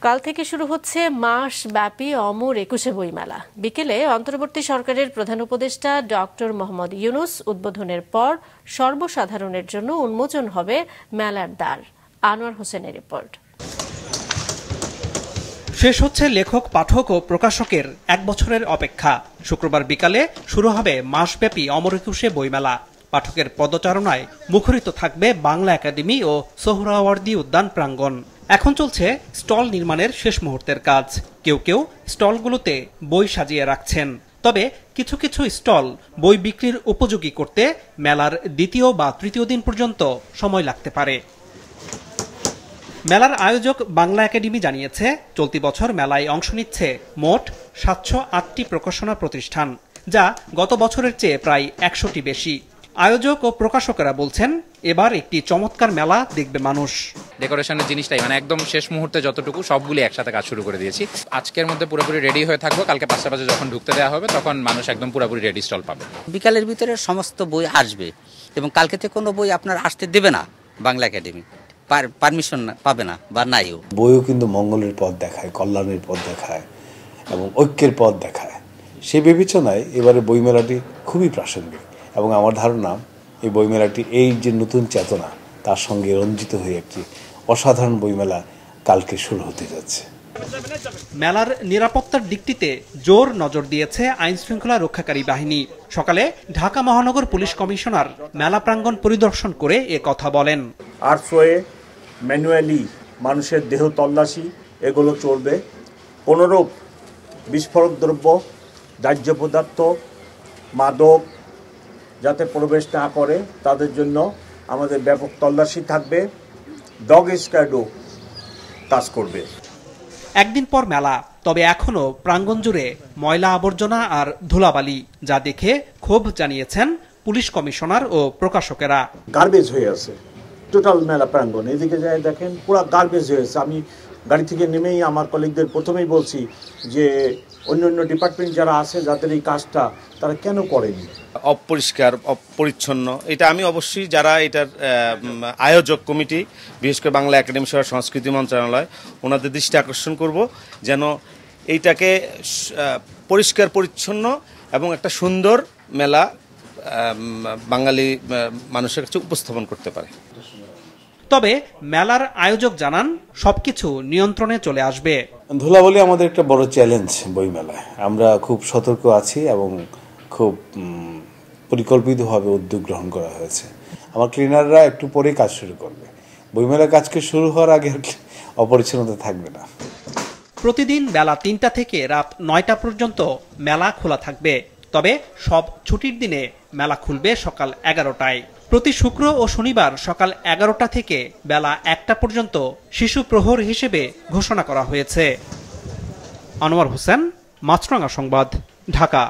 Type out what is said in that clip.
কাল থেকে শুরু হচ্ছে মাসব্যাপী অমর ২১শে বইমেলা। বিকেলে অন্তর্বর্তী সরকারের প্রধান উপদেষ্টা ডক্টর মোহাম্মদ ইউনূস উদ্বোধনের পর সর্বসাধারণের জন্য উন্মোচন হবে মেলার দ্বার। আনোয়ার হোসেনের রিপোর্ট। শেষ হচ্ছে লেখক, পাঠক ও প্রকাশকের এক বছরের অপেক্ষা। শুক্রবার বিকালে শুরু হবে মাসব্যাপী অমর ২১শে বইমেলা। পাঠকের পদচারণায় মুখরিত থাকবে বাংলা একাডেমি ও সোহরাওয়ার্দী উদ্যান প্রাঙ্গণ। এখন চলছে স্টল নির্মাণের শেষ মুহূর্তের কাজ। কেউ কেউ স্টলগুলোতে বই সাজিয়ে রাখছেন। তবে কিছু কিছু স্টল বই বিক্রির উপযোগী করতে মেলার দ্বিতীয় বা তৃতীয় দিন পর্যন্ত সময় লাগতে পারে। মেলার আয়োজক বাংলা একাডেমি জানিয়েছে, চলতি বছর মেলায় অংশ নিচ্ছে মোট ৭০৮টি প্রকাশনা প্রতিষ্ঠান, যা গত বছরের চেয়ে প্রায় ১০০টি বেশি। আয়োজক ও প্রকাশকেরা বলছেন, এবার একটি চমৎকার মেলা দেখবে মানুষ। ডেকোরেশনের জিনিসটাই একদম শেষ মুহূর্তে যতটুকু সবগুলি একসাথে কাজ শুরু করে দিয়েছি। আজকের মধ্যে পুরোপুরি রেডি হয়ে থাকবো। কালকে ৫টা বাজে যখন ঢুকতে দেওয়া হবে তখন মানুষ একদম পুরোপুরি রেডি স্টল পাবে। বিকালের ভিতরে সমস্ত বই আসবে এবং কালকে থেকে কোনো বই আপনার আসতে দেবে না। বাংলা একাডেমি পারমিশন পাবে না বা নাইও। বইও কিন্তু মঙ্গলের পথ দেখায়, কল্যাণের পথ দেখায় এবং ঐক্যের পথ দেখায়। সেই বিবেচনায় এবারে বইমেলাটি খুবই প্রাসঙ্গিক এবং আমার ধারণা এই বইমেলাটি এই যে নতুন চেতনা তার সঙ্গে রঞ্জিত হয়ে একটি অসাধারণ বইমেলা কালকে শুরু হতে যাচ্ছে। মেলার নিরাপত্তার দিকটিতে জোর নজর দিয়েছে আইন শৃঙ্খলা রক্ষাকারী বাহিনী। সকালে ঢাকা মহানগর পুলিশ কমিশনার মেলা প্রাঙ্গণ পরিদর্শন করে এ কথা বলেন। আর্টসওয়ে ম্যানুয়ালি মানুষের দেহ তল্লাশি এগুলো চলবে। কোনোরূপ বিস্ফোরক দ্রব্য, দাহ্য পদার্থ, মাদক যাতে প্রবেশ না করে তাদের জন্য আমাদের ব্যাপক তল্লাশি থাকবে। ডগ স্কোয়াডও কাজ করবে। একদিন পর মেলা, তবে এখনো প্রাঙ্গণ জুড়ে ময়লা আবর্জনা আর ধুলাবালি, যা দেখে ক্ষোভ জানিয়েছেন পুলিশ কমিশনার ও প্রকাশকেরা। গার্বেজ হয়ে আছে টোটাল মেলা প্রাঙ্গণ। এদিকে যায় দেখেন পুরো গার্বেজ হয়েছে। আমি গাড়ি থেকে নেমেই আমার কলিগদের প্রথমেই বলছি যে অন্য ডিপার্টমেন্ট যারা আছে যাদের এই কাজটা তারা কেন করেনি। অপরিষ্কার, অপরিচ্ছন্ন, এটা আমি অবশ্যই যারা এটার আয়োজক কমিটি, বিশেষ করে বাংলা একাডেমি সহ সংস্কৃতি মন্ত্রণালয়, ওনাদের দৃষ্টি আকর্ষণ করব যেন এইটাকে পরিষ্কার পরিচ্ছন্ন এবং একটা সুন্দর মেলা বাঙালি মানুষের কাছে উপস্থাপন করতে পারে। তবে মেলার আয়োজক জানান, সবকিছু নিয়ন্ত্রণে চলে আসবে। ধুলাবালি আমাদের একটা বড় চ্যালেঞ্জ বইমেলায়। আমরা খুব সতর্ক আছি এবং খুব পরিকল্পিতভাবে উদ্যোগ গ্রহণ করা হয়েছে। আমার ক্লিনাররা একটু পরেই কাজ শুরু করবে। বইমেলার কাজকে শুরু হওয়ার আগে অপরিচ্ছন্নতা থাকবে না। প্রতিদিন বেলা ৩টা থেকে রাত ৯টা পর্যন্ত মেলা খোলা থাকবে। তবে সব ছুটির দিনে মেলা খুলবে সকাল ১১টায়। প্রতি শুক্র ও শনিবার সকাল ১১টা থেকে বেলা ১টা পর্যন্ত শিশু প্রহর হিসেবে ঘোষণা করা হয়েছে। আনোয়ার হোসেন, মাছরাঙা সংবাদ, ঢাকা।